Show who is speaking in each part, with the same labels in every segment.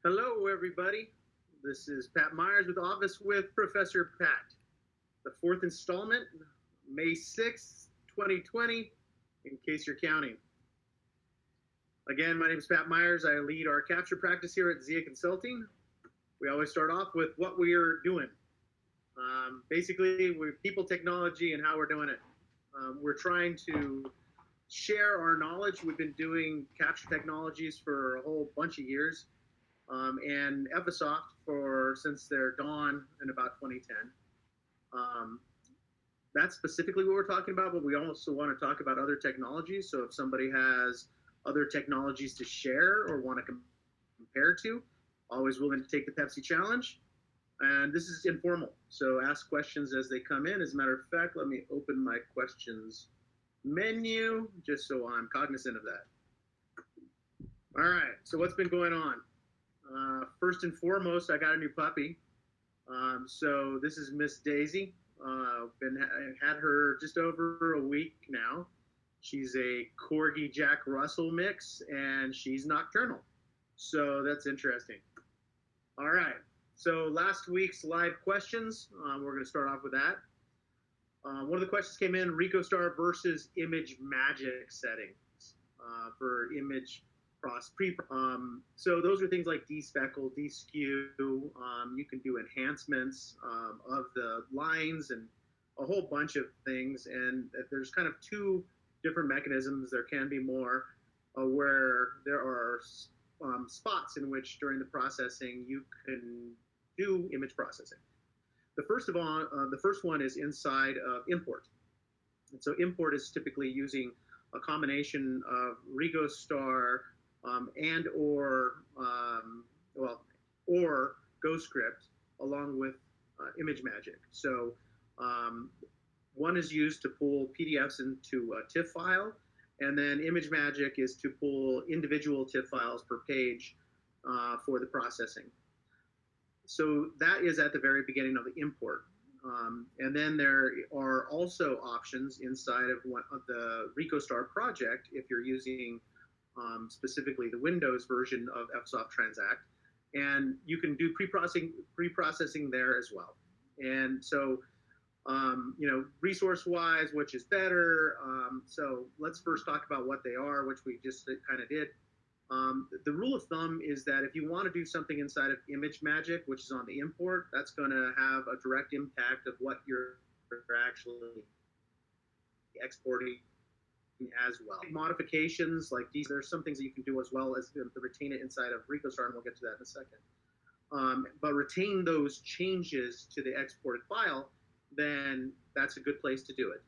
Speaker 1: Hello, everybody. This is Pat Myers with Office with Professor Pat. The fourth installment, May 6th, 2020, in case you're counting. Again, my name is Pat Myers. I lead our capture practice here at Zia Consulting. We always start off with what we are doing. Basically, we're people, technology, and how we're doing it. We're trying to share our knowledge. We've been doing capture technologies for a whole bunch of years. And Episoft since their dawn in about 2010. That's specifically what we're talking about, but we also want to talk about other technologies. So if somebody has other technologies to share or want to compare to, always willing to take the Pepsi challenge. And this is informal, so ask questions as they come in. As a matter of fact, let me open my questions menu just so I'm cognizant of that. All right, so what's been going on? First and foremost, I got a new puppy. So this is Miss Daisy. Had her just over a week now. She's a Corgi Jack Russell mix, and she's nocturnal. So that's interesting. All right. So last week's live questions, we're going to start off with that. One of the questions came in: Recostar versus ImageMagick settings for image so those are things like despeckle, deskew. You can do enhancements of the lines and a whole bunch of things. And there's kind of two different mechanisms. There can be more where there are spots in which during the processing you can do image processing. The first one is inside of import. And so import is typically using a combination of Recostar or GoScript along with ImageMagick. So one is used to pull PDFs into a TIFF file, and then ImageMagick is to pull individual TIFF files per page for the processing. So that is at the very beginning of the import. And then there are also options inside of the Recostar project if you're using specifically the Windows version of Episoft Transact, and you can do pre-processing there as well. And so, resource-wise, which is better? So let's first talk about what they are, which we just kind of did. The rule of thumb is that if you want to do something inside of ImageMagick, which is on the import, that's going to have a direct impact of what you're actually exporting as well. Modifications like these, there's some things that you can do as well as to retain it inside of Recostar, and we'll get to that in a second. But retain those changes to the exported file, then that's a good place to do it.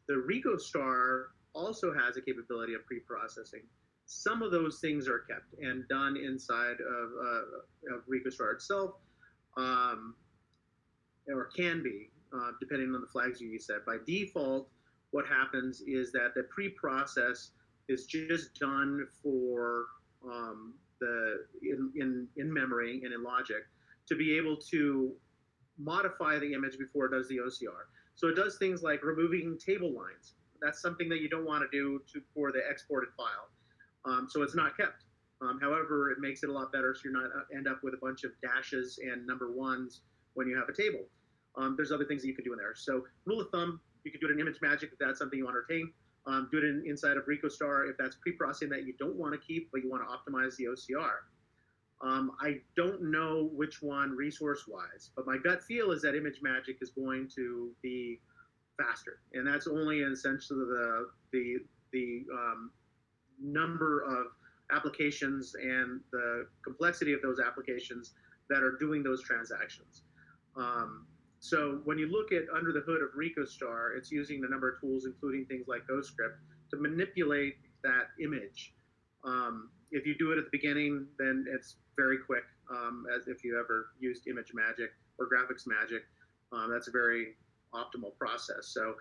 Speaker 1: The Recostar also has a capability of pre-processing. Some of those things are kept and done inside of Recostar itself, or can be, depending on the flags you set. By default, what happens is that the pre-process is just done for in memory and in logic to be able to modify the image before it does the OCR. So it does things like removing table lines. That's something that you don't want to do for the exported file. So it's not kept. However, it makes it a lot better, so you're not end up with a bunch of dashes and number ones when you have a table. There's other things that you can do in there. So rule of thumb, you can do it in ImageMagick if that's something you want to retain. Do it inside of Recostar if that's pre-processing that you don't want to keep, but you want to optimize the OCR. I don't know which one resource-wise, but my gut feel is that ImageMagick is going to be faster, and that's only essentially the number of applications and the complexity of those applications that are doing those transactions. So when you look at under the hood of Recostar, it's using the number of tools, including things like GoScript, to manipulate that image. If you do it at the beginning, then it's very quick, as if you ever used ImageMagick or GraphicsMagick. That's a very optimal process. So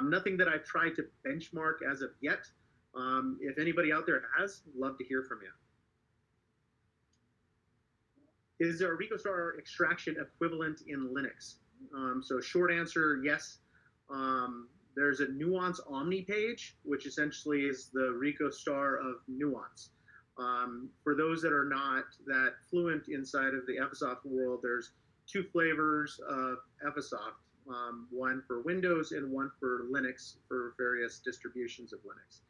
Speaker 1: nothing that I've tried to benchmark as of yet. If anybody out there has, love to hear from you. Is there a Recostar extraction equivalent in Linux? So short answer, yes. There's a Nuance OmniPage, which essentially is the Recostar of Nuance. For those that are not that fluent inside of the Episoft world, there's two flavors of Episoft, one for Windows and one for Linux, for various distributions of Linux.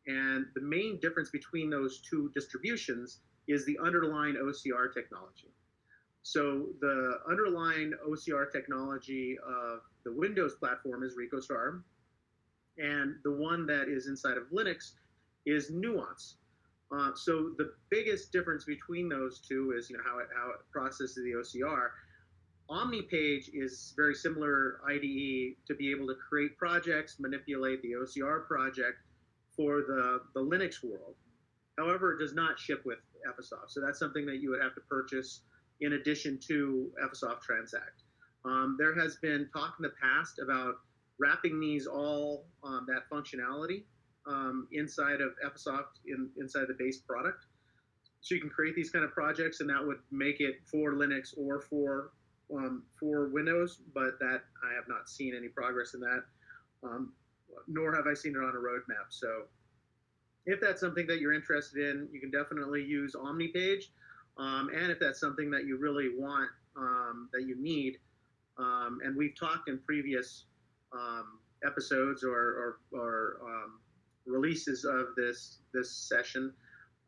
Speaker 1: And the main difference between those two distributions is the underlying OCR technology. So the underlying OCR technology of the Windows platform is Recostar, and the one that is inside of Linux is Nuance. So the biggest difference between those two is how it processes the OCR. OmniPage is very similar IDE to be able to create projects, manipulate the OCR project for the Linux world. However, it does not ship with Episoft, so that's something that you would have to purchase in addition to Episoft Transact. There has been talk in the past about wrapping these all, that functionality, inside of Episoft, inside the base product. So you can create these kind of projects, and that would make it for Linux or for Windows, but that I have not seen any progress in that, nor have I seen it on a roadmap. So if that's something that you're interested in, you can definitely use OmniPage. And if that's something that you really want, that you need, and we've talked in previous episodes or releases of this session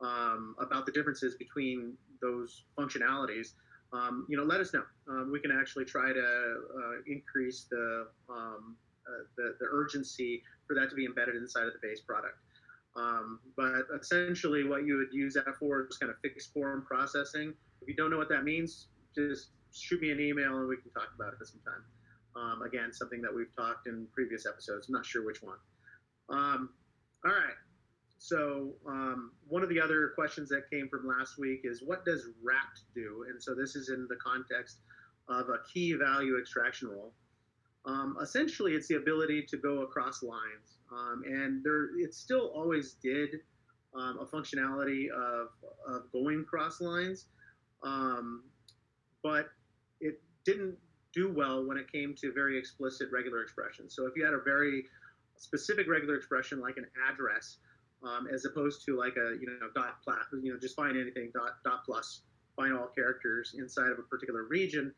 Speaker 1: about the differences between those functionalities, let us know. We can actually try to increase the urgency for that to be embedded inside of the base product. But essentially what you would use that for is kind of fixed form processing. If you don't know what that means, just shoot me an email and we can talk about it sometime. Again, something that we've talked in previous episodes. I'm not sure which one. All right. So one of the other questions that came from last week is, what does wrapped do? And so this is in the context of a key value extraction role. Essentially, it's the ability to go across lines. And it still always did a functionality of going across lines, but it didn't do well when it came to very explicit regular expressions. So if you had a very specific regular expression like an address, as opposed to like a dot plat, just find anything, dot plus, find all characters inside of a particular region,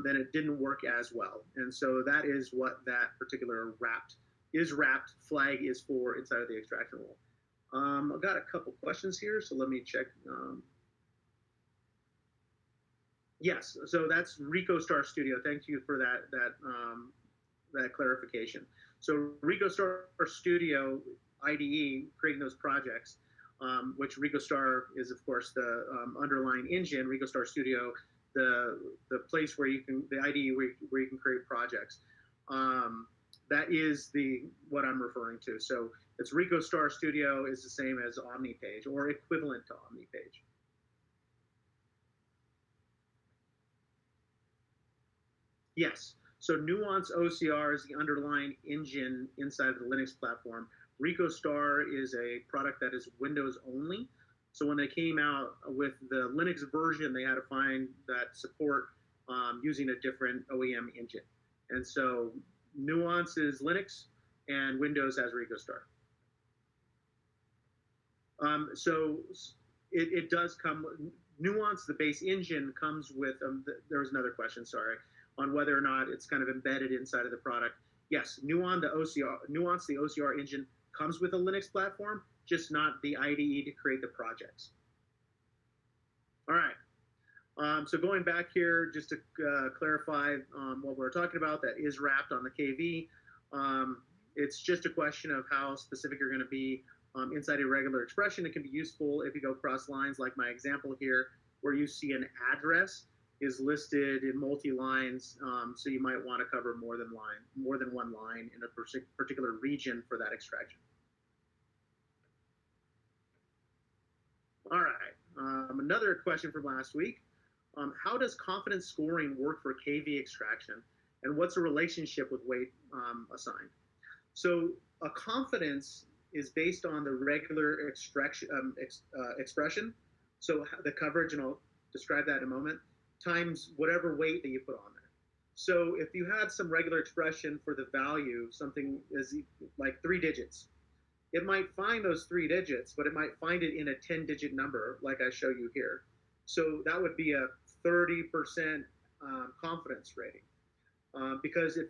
Speaker 1: then it didn't work as well. And so that is what that particular wrapped flag is for inside of the extraction role. I've got a couple questions here, so let me check. Yes, so that's Recostar Studio. Thank you for that clarification. So Recostar Studio IDE, creating those projects, which Recostar is, of course, the underlying engine. Recostar Studio, the place where the IDE where you can create projects. That is what I'm referring to. So it's Recostar Studio is the same as OmniPage or equivalent to OmniPage. Yes. So Nuance OCR is the underlying engine inside of the Linux platform. Recostar is a product that is Windows only. So when they came out with the Linux version, they had to find that support using a different OEM engine. And so Nuance is Linux, and Windows has Recostar. So it does come, Nuance, the base engine, comes with, there was another question, sorry, on whether or not it's kind of embedded inside of the product. Yes, Nuance, the OCR engine, comes with a Linux platform, just not the IDE to create the projects. All right. So going back here, just to clarify what we're talking about, that is wrapped on the KV. It's just a question of how specific you're going to be inside a regular expression. It can be useful if you go cross lines, like my example here, where you see an address is listed in multi-lines, so you might want to cover more than one line in a particular region for that extraction. All right, another question from last week. How does confidence scoring work for KV extraction, and what's the relationship with weight assigned? So a confidence is based on the regular expression, so the coverage, and I'll describe that in a moment, times whatever weight that you put on there. So if you had some regular expression for the value, something is like 3 digits, it might find those 3 digits, but it might find it in a 10-digit number, like I show you here. So that would be a 30% confidence rating, because you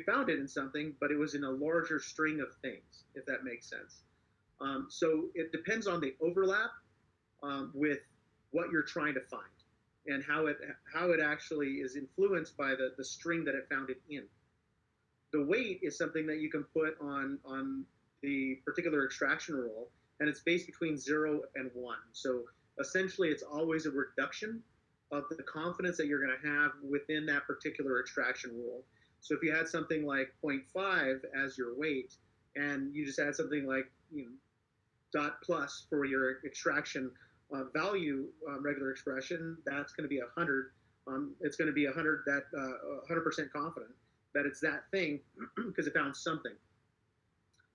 Speaker 1: found it in something, but it was in a larger string of things, if that makes sense. So it depends on the overlap with what you're trying to find, and how it actually is influenced by the string that it found it in. The weight is something that you can put on the particular extraction rule, and it's based between 0 and 1. So essentially, it's always a reduction of the confidence that you're going to have within that particular extraction rule. So if you had something like 0.5 as your weight, and you just had something like dot plus for your extraction value regular expression, that's going to be 100. It's going to be 100 that 100% confident that it's that thing because it found something.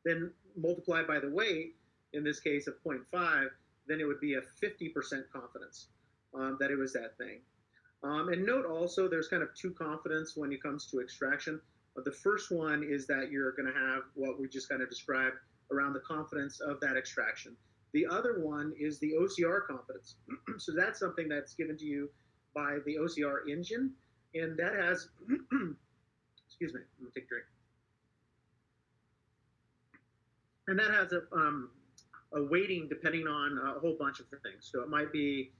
Speaker 1: Then multiplied by the weight, in this case of 0.5, then it would be a 50% confidence that it was that thing. And note also, there's kind of two confidence when it comes to extraction. The first one is that you're going to have what we just kind of described around the confidence of that extraction. The other one is the OCR confidence. So that's something that's given to you by the OCR engine, and that has, excuse me, let me take a drink. And that has a weighting depending on a whole bunch of things. So it might be,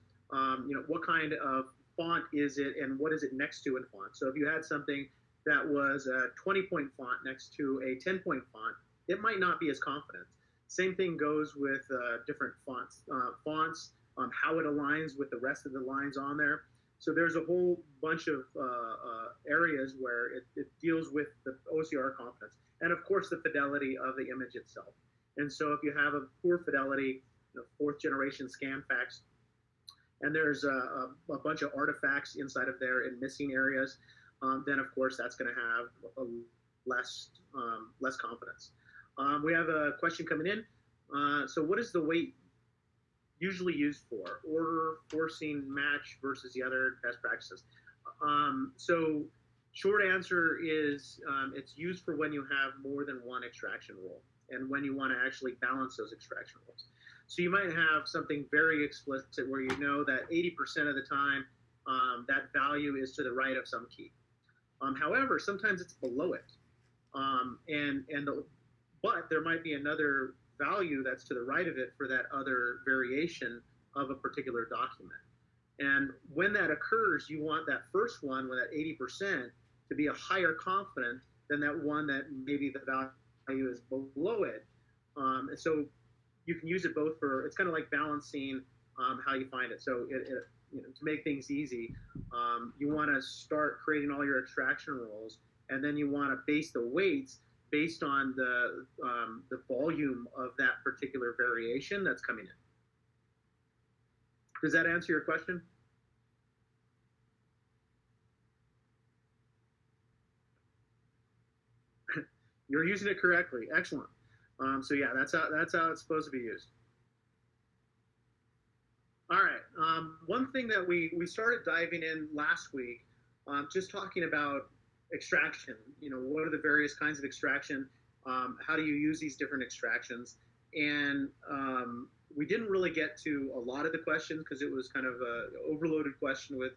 Speaker 1: what kind of font is it, and what is it next to in font. So if you had something that was a 20-point font next to a 10-point font, it might not be as confident. Same thing goes with different fonts, how it aligns with the rest of the lines on there. So there's a whole bunch of areas where it deals with the OCR confidence, and of course the fidelity of the image itself. And so if you have a poor fidelity, fourth generation scan fax, and there's a bunch of artifacts inside of there in missing areas, then of course that's going to have a less confidence. We have a question coming in. So what is the weight usually used for? Order, forcing, match versus the other best practices. So short answer is it's used for when you have more than one extraction rule and when you want to actually balance those extraction rules. So you might have something very explicit where you know that 80% of the time that value is to the right of some key. However, sometimes it's below it. But there might be another value that's to the right of it for that other variation of a particular document. And when that occurs, you want that first one with that 80% to be a higher confidence than that one that maybe the value is below it. And so you can use it both for, it's kind of like balancing how you find it. So to make things easy, you want to start creating all your extraction rules, and then you want to base the weights based on the volume of that particular variation that's coming in. Does that answer your question? You're using it correctly. Excellent. So yeah, that's how it's supposed to be used. All right. One thing that we started diving in last week, just talking about extraction. What are the various kinds of extraction? How do you use these different extractions? And we didn't really get to a lot of the questions because it was kind of an overloaded question with,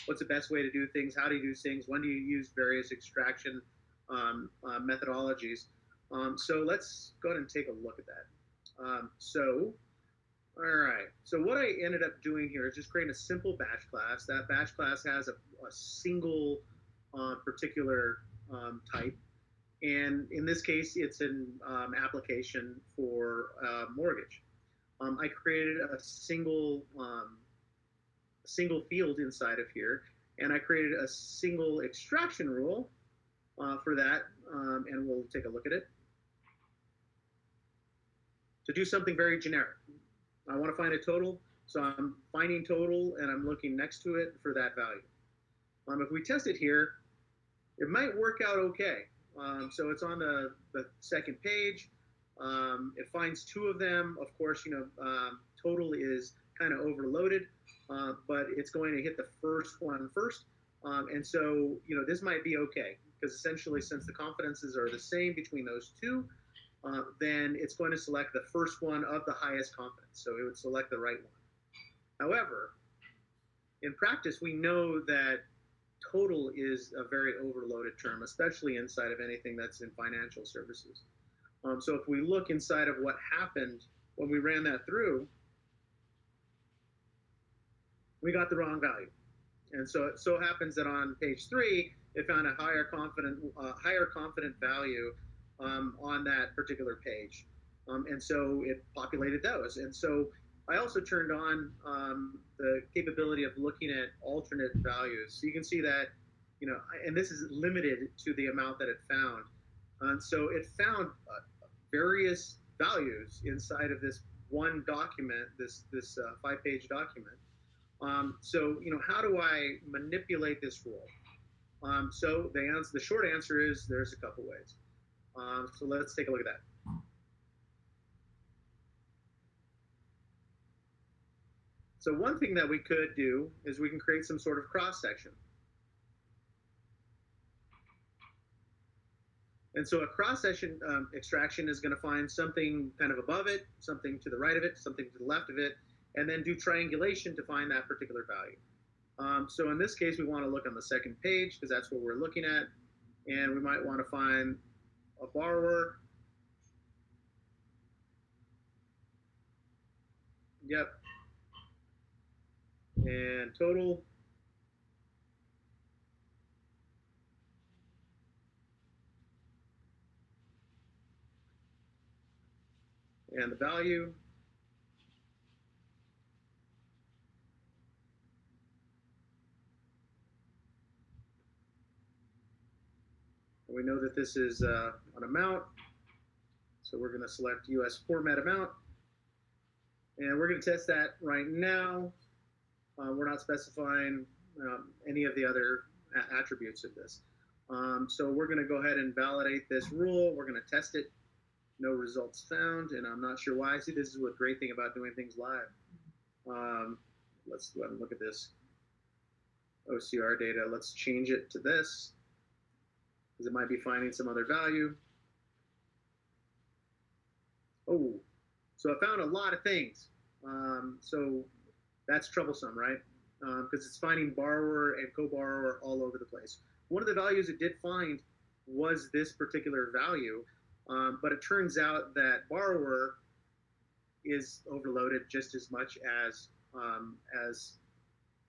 Speaker 1: what's the best way to do things? How do you do things? When do you use various extraction methodologies? So let's go ahead and take a look at that. All right. So what I ended up doing here is just creating a simple batch class. That batch class has a single particular type. And in this case, it's an application for mortgage. I created a single field inside of here, and I created a single extraction rule for that, and we'll take a look at it. To do something very generic. I want to find a total, so I'm finding total, and I'm looking next to it for that value. If we test it here, it might work out okay. So it's on the second page. It finds 2 of them. Of course, total is kind of overloaded, but it's going to hit the first one first. And so, this might be okay, because essentially, since the confidences are the same between those 2, then it's going to select the first one of the highest confidence. So it would select the right one. However, in practice, we know that total is a very overloaded term, especially inside of anything that's in financial services. So if we look inside of what happened when we ran that through, we got the wrong value. And so it so happens that on page 3, it found a higher confident value on that particular page. And so it populated those. And so I also turned on the capability of looking at alternate values. So you can see that, you know, and this is limited to the amount that it found. So it found various values inside of this one document, this 5-page document. So, you know, how do I manipulate this rule? So the short answer is there's a couple ways. So let's take a look at that. So one thing that we could do is we can create some sort of cross-section. And so a cross-section extraction is going to find something kind of above it, something to the right of it, something to the left of it, and then do triangulation to find that particular value. So in this case, we want to look on the second page because that's what we're looking at. And we might want to find a borrower. Yep. And total. And the value. We know that this is an amount. So we're going to select US format amount. And we're going to test that right now. We're not specifying any of the other attributes of this. So we're going to go ahead and validate this rule. We're going to test it. No results found, and I'm not sure why. See, this is what great thing about doing things live. Let's go ahead and look at this OCR data. Let's change it to this, because it might be finding some other value. Oh, so I found a lot of things. So that's troublesome, right? Because it's finding borrower and co-borrower all over the place. One of the values it did find was this particular value, but it turns out that borrower is overloaded just as much as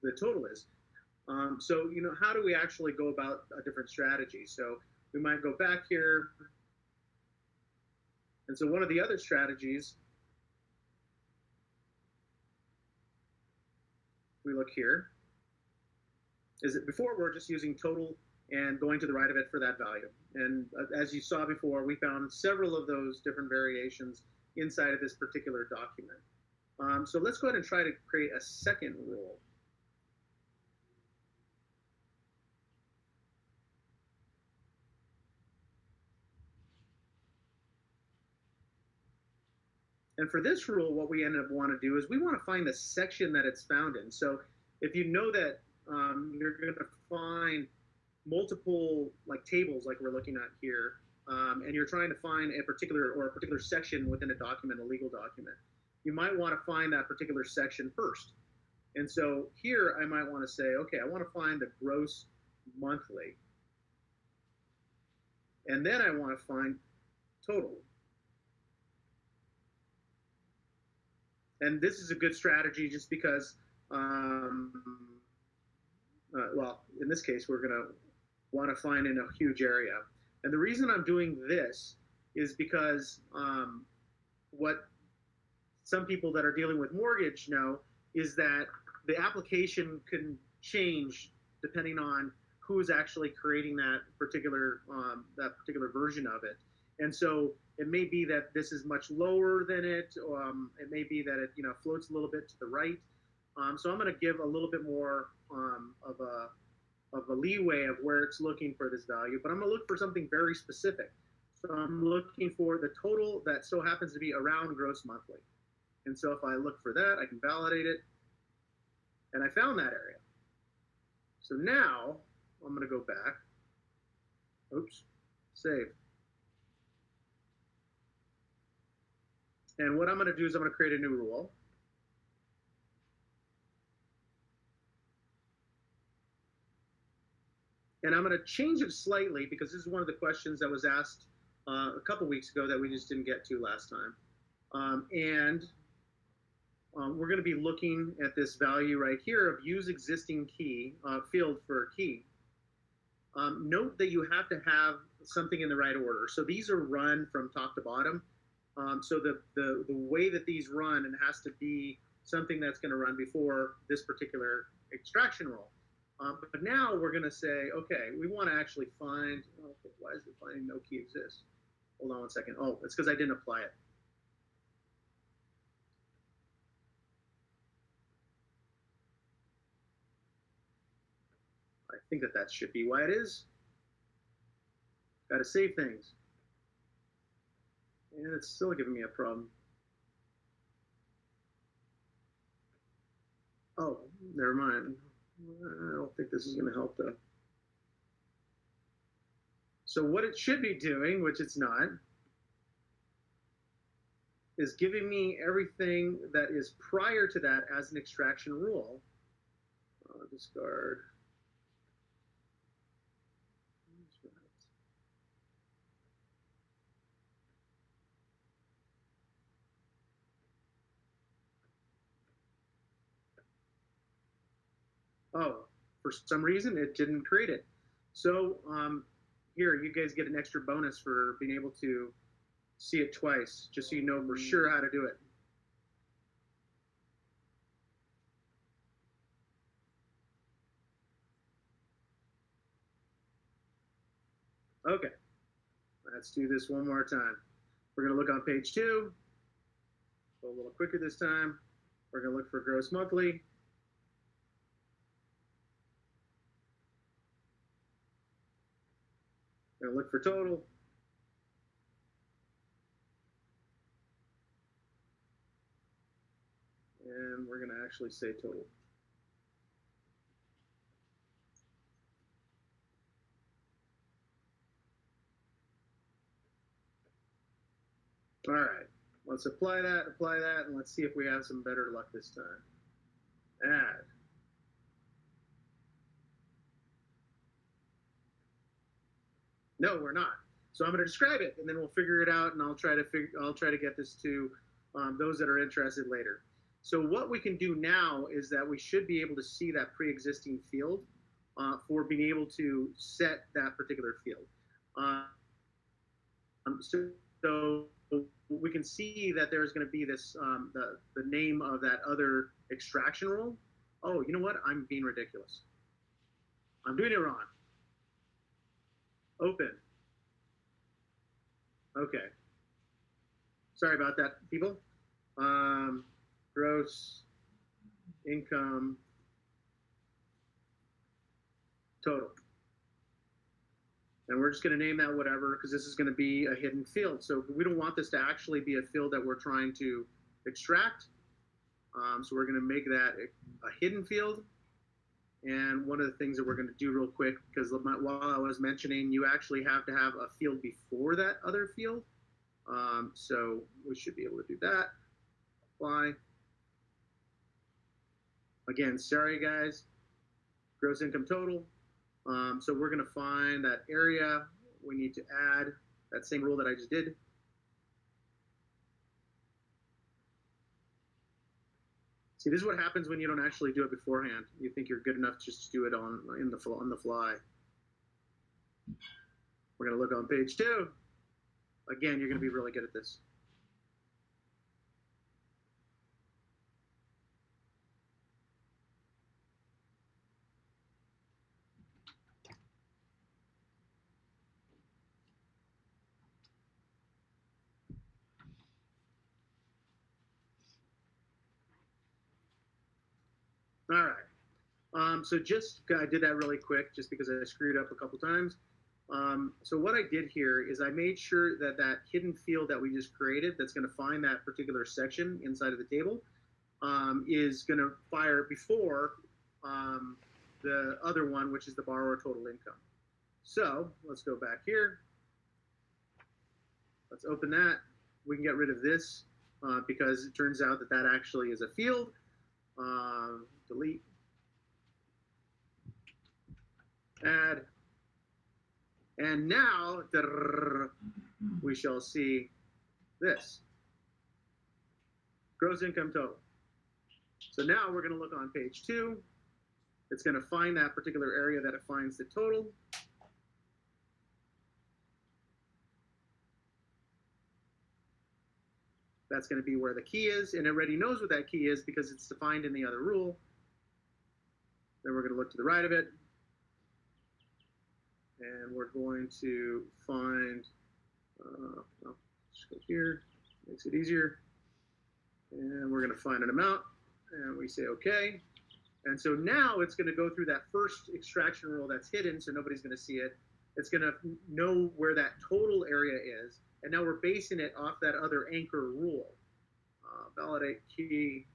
Speaker 1: the total is. So, you know, how do we actually go about a different strategy? So we might go back here. And so one of the other strategies, we look here, is that before we're just using total and going to the right of it for that value. And as you saw before, we found several of those different variations inside of this particular document. So let's go ahead and try to create a second rule. And for this rule, what we ended up want to do is we want to find the section that it's found in. So if you know that you're going to find multiple like tables like we're looking at here, and you're trying to find a particular section within a document, a legal document, you might want to find that particular section first. And so here I might want to say, okay, I want to find the gross monthly. And then I want to find total. And this is a good strategy just because, well, in this case, we're going to want to find in a huge area. And the reason I'm doing this is because what some people that are dealing with mortgage know is that the application can change depending on who's actually creating that particular version of it. And so it may be that this is much lower than it. It may be that it floats a little bit to the right. So I'm going to give a little bit more of a leeway of where it's looking for this value, but I'm going to look for something very specific. So I'm looking for the total that so happens to be around gross monthly. And so if I look for that, I can validate it. And I found that area. So now I'm going to go back. Oops, save. And what I'm going to do is I'm going to create a new rule. And I'm going to change it slightly because this is one of the questions that was asked a couple weeks ago that we just didn't get to last time. We're going to be looking at this value right here of use existing key field for a key. Note that you have to have something in the right order. So these are run from top to bottom. So the way that these run, it has to be something that's going to run before this particular extraction rule. But now we're going to say, okay, we want to actually find, okay, why is it finding no key exists? Hold on one second. Oh, it's because I didn't apply it. I think that should be why it is. Got to save things. And it's still giving me a problem. Oh, never mind. I don't think this is going to help though. So what it should be doing, which it's not, is giving me everything that is prior to that as an extraction rule. Discard. Oh, for some reason it didn't create it. So here, you guys get an extra bonus for being able to see it twice, just so you know for sure how to do it. Okay, let's do this one more time. We're going to look on page 2. Go a little quicker this time. We're going to look for gross monthly. We're going to look for total. And we're going to actually say total. All right, let's apply that, and let's see if we have some better luck this time. Add. No, we're not. So I'm going to describe it, and then we'll figure it out, and I'll try to get this to those that are interested later. So what we can do now is that we should be able to see that pre-existing field for being able to set that particular field. So we can see that there's going to be this the name of that other extraction rule. Oh, you know what? I'm being ridiculous. I'm doing it wrong. Open. Okay. Sorry about that, people. Gross income total. And we're just going to name that whatever, because this is going to be a hidden field. So we don't want this to actually be a field that we're trying to extract. So we're going to make that a hidden field. And one of the things that we're going to do real quick, because while I was mentioning, you actually have to have a field before that other field. So we should be able to do that. Apply. Again, sorry guys, gross income total. So we're going to find that area. We need to add that same rule that I just did. See, this is what happens when you don't actually do it beforehand. You think you're good enough just to do it on the fly. We're going to look on page 2. Again, you're going to be really good at this. All right. So I did that really quick just because I screwed up a couple times. So what I did here is I made sure that that hidden field that we just created that's going to find that particular section inside of the table is going to fire before the other one, which is the borrower total income. So let's go back here. Let's open that. We can get rid of this because it turns out that that actually is a field. Delete, add, and now we shall see this, gross income total. So now we're going to look on page 2. It's going to find that particular area that it finds the total. That's going to be where the key is, and it already knows what that key is because it's defined in the other rule. Then we're going to look to the right of it, and we're going to find, well, just go here, makes it easier, and we're going to find an amount, and we say OK. And so now it's going to go through that first extraction rule that's hidden, so nobody's going to see it. It's going to know where that total area is, and now we're basing it off that other anchor rule. Validate key.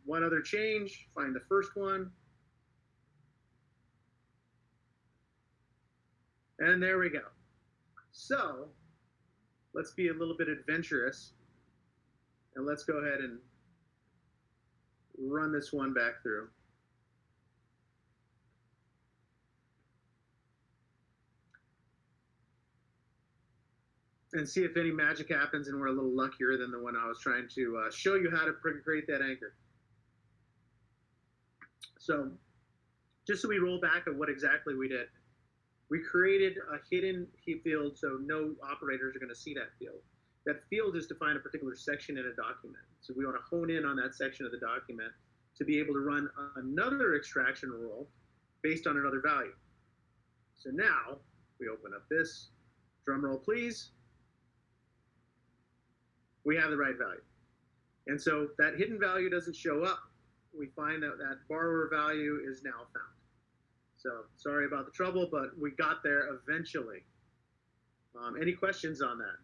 Speaker 1: One other change, find the first one. And there we go. So let's be a little bit adventurous, and let's go ahead and run this one back through. And see if any magic happens and we're a little luckier than the one I was trying to show you how to create that anchor. So just so we roll back at what exactly we did, we created a hidden field so no operators are going to see that field. That field is to find a particular section in a document. So we want to hone in on that section of the document to be able to run another extraction rule based on another value. So now we open up this, drum roll please. We have the right value. And so that hidden value doesn't show up. We find that that borrower value is now found. So sorry about the trouble, but we got there eventually. Any questions on that?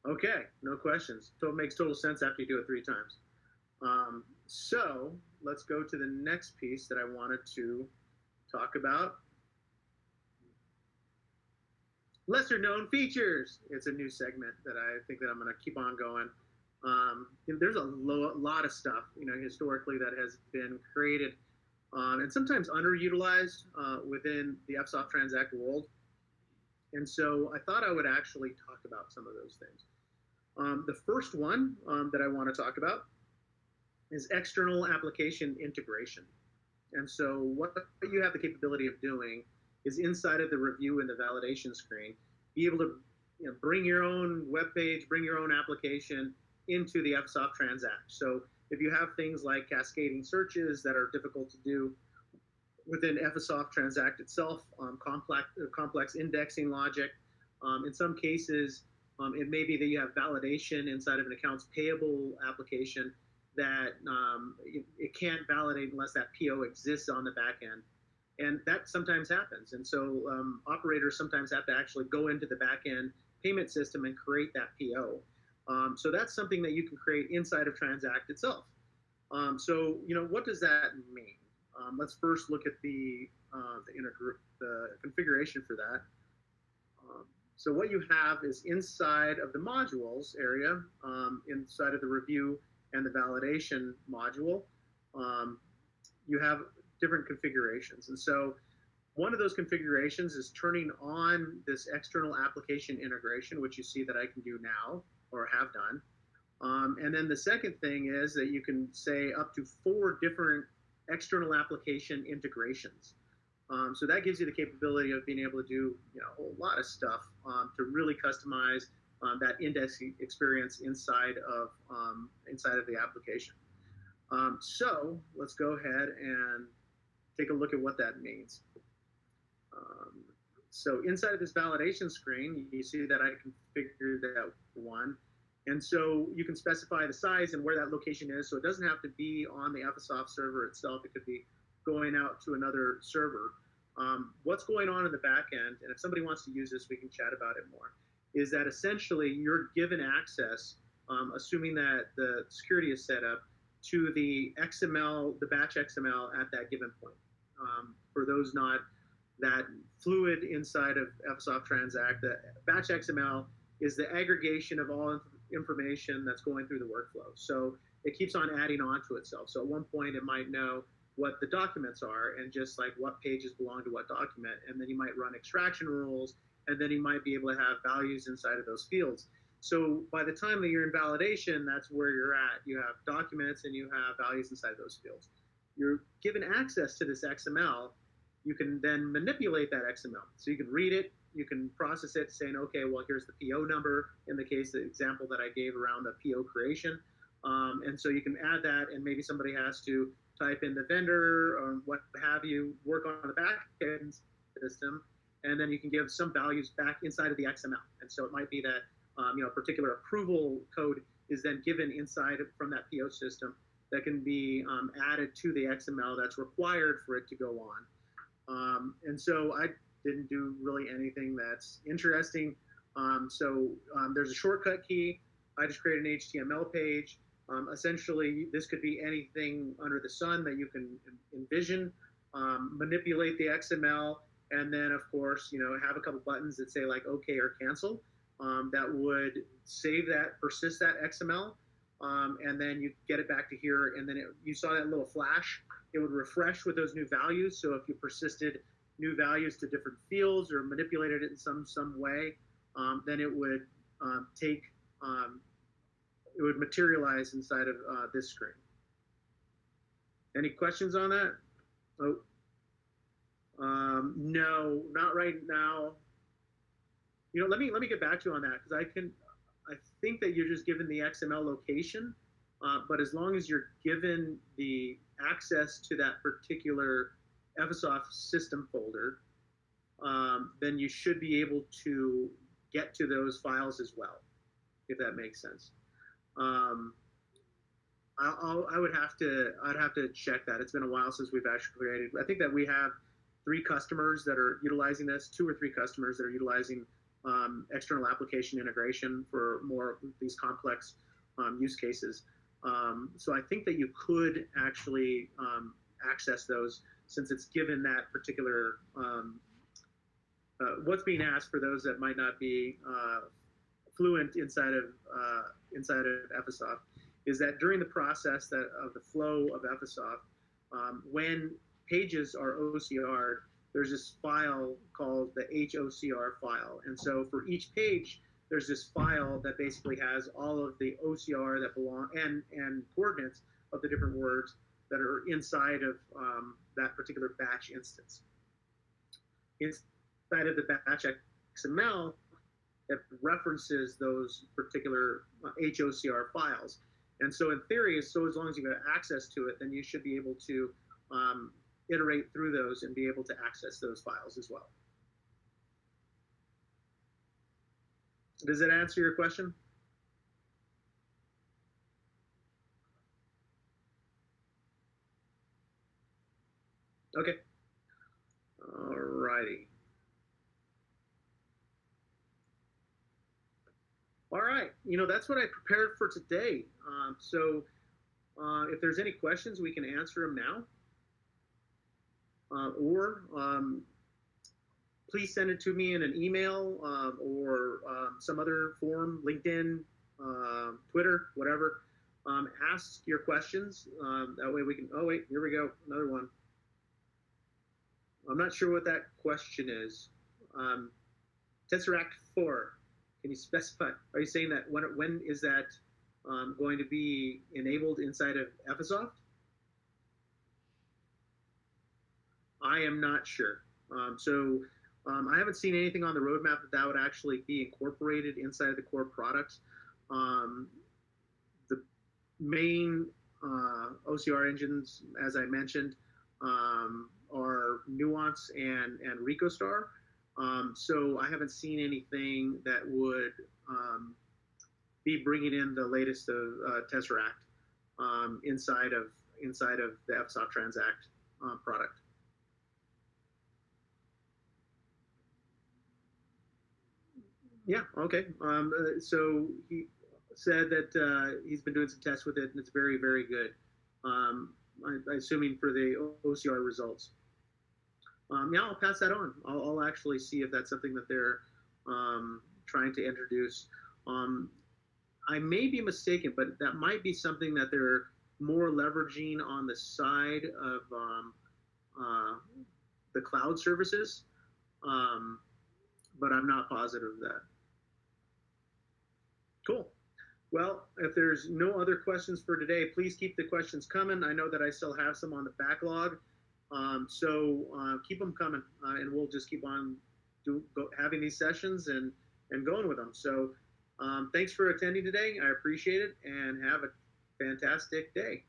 Speaker 1: Okay, no questions. So it makes total sense after you do it 3 times. So let's go to the next piece that I wanted to talk about. Lesser known features. It's a new segment that I think that I'm going to keep on going. There's a lot of stuff, historically that has been created and sometimes underutilized within the FSOF Transact world. And so I thought I would actually talk about some of those things. The first one that I want to talk about is external application integration. And so what you have the capability of doing is inside of the review and the validation screen, be able to bring your own web page, bring your own application into the FSOF Transact. So if you have things like cascading searches that are difficult to do within FSOF Transact itself, complex indexing logic, in some cases, it may be that you have validation inside of an accounts payable application that it can't validate unless that PO exists on the back end. And that sometimes happens. And so operators sometimes have to actually go into the back end payment system and create that PO. So that's something that you can create inside of Transact itself. So, what does that mean? Let's first look at the configuration for that. So what you have is inside of the modules area, inside of the review and the validation module, you have different configurations. And so one of those configurations is turning on this external application integration, which you see that I can do now or have done. And then the second thing is that you can say up to 4 different external application integrations. So that gives you the capability of being able to do a whole lot of stuff to really customize that indexing experience inside of the application. So let's go ahead and take a look at what that means. So inside of this validation screen, you see that I configured that one. And so you can specify the size and where that location is. So it doesn't have to be on the FSOF server itself. It could be going out to another server. What's going on in the back end, and if somebody wants to use this, we can chat about it more, is that essentially you're given access, assuming that the security is set up, to the XML, the batch XML at that given point. For those not that fluid inside of FSoft Transact. The batch XML is the aggregation of all information that's going through the workflow. So it keeps on adding on to itself. So at one point, it might know what the documents are and just like what pages belong to what document. And then you might run extraction rules, and then you might be able to have values inside of those fields. So by the time that you're in validation, that's where you're at. You have documents and you have values inside those fields. You're given access to this XML. You can then manipulate that XML. So you can read it, you can process it, saying, okay, well, here's the PO number in the case, the example that I gave around the PO creation. And so you can add that, and maybe somebody has to type in the vendor or what have you, work on the back end system, and then you can give some values back inside of the XML. And so it might be that a particular approval code is then given inside from that PO system that can be added to the XML that's required for it to go on. And so I didn't do really anything that's interesting. There's a shortcut key. I just created an HTML page. Essentially, this could be anything under the sun that you can envision. Manipulate the XML, and then, of course, have a couple buttons that say like OK or cancel. That would save that, persist that XML, and then you get it back to here. And then you saw that little flash. It would refresh with those new values. So if you persisted new values to different fields or manipulated it in some way, then it would it would materialize inside of this screen. Any questions on that? Oh, no, not right now. Let me get back to you on that, because I think that you're just given the XML location, but as long as you're given the access to that particular FSoft system folder, then you should be able to get to those files as well, if that makes sense. I'd have to check that. It's been a while since we've actually created. I think that we have 3 customers that are utilizing this, 2 or 3 customers that are utilizing external application integration for more of these complex use cases. So I think that you could actually access those, since it's given that particular what's being asked for those that might not be fluent inside of FSoft, is that during the process of the flow of FSoft, when pages are OCR'd, there's this file called the HOCR file. And so for each page, there's this file that basically has all of the OCR that belong and coordinates of the different words that are inside of that particular batch instance. Inside of the batch XML, that references those particular HOCR files. And so in theory, as long as you have access to it, then you should be able to iterate through those and be able to access those files as well. Does that answer your question? Okay. All righty. All right. That's what I prepared for today. If there's any questions, we can answer them now. Or please send it to me in an email or some other form, LinkedIn, Twitter, whatever. Ask your questions. That way we can, oh wait, here we go, another one. I'm not sure what that question is. Tesseract 4, can you specify? Are you saying that when is that going to be enabled inside of FSoft? I am not sure. I haven't seen anything on the roadmap that would actually be incorporated inside of the core products. The main OCR engines, as I mentioned, are Nuance and Recostar. So I haven't seen anything that would be bringing in the latest of Tesseract inside of the FSoft Transact product. Yeah, okay. So he said that he's been doing some tests with it, and it's very, very good. I'm assuming for the OCR results. Yeah, I'll pass that on. I'll actually see if that's something that they're trying to introduce. Um, I may be mistaken, but that might be something that they're more leveraging on the side of uh, the cloud services, um, but I'm not positive of that. Cool. Well, if there's no other questions for today, please keep the questions coming. I know that I still have some on the backlog, so keep them coming, and we'll just keep on having these sessions and going with them. So thanks for attending today. I appreciate it, and have a fantastic day.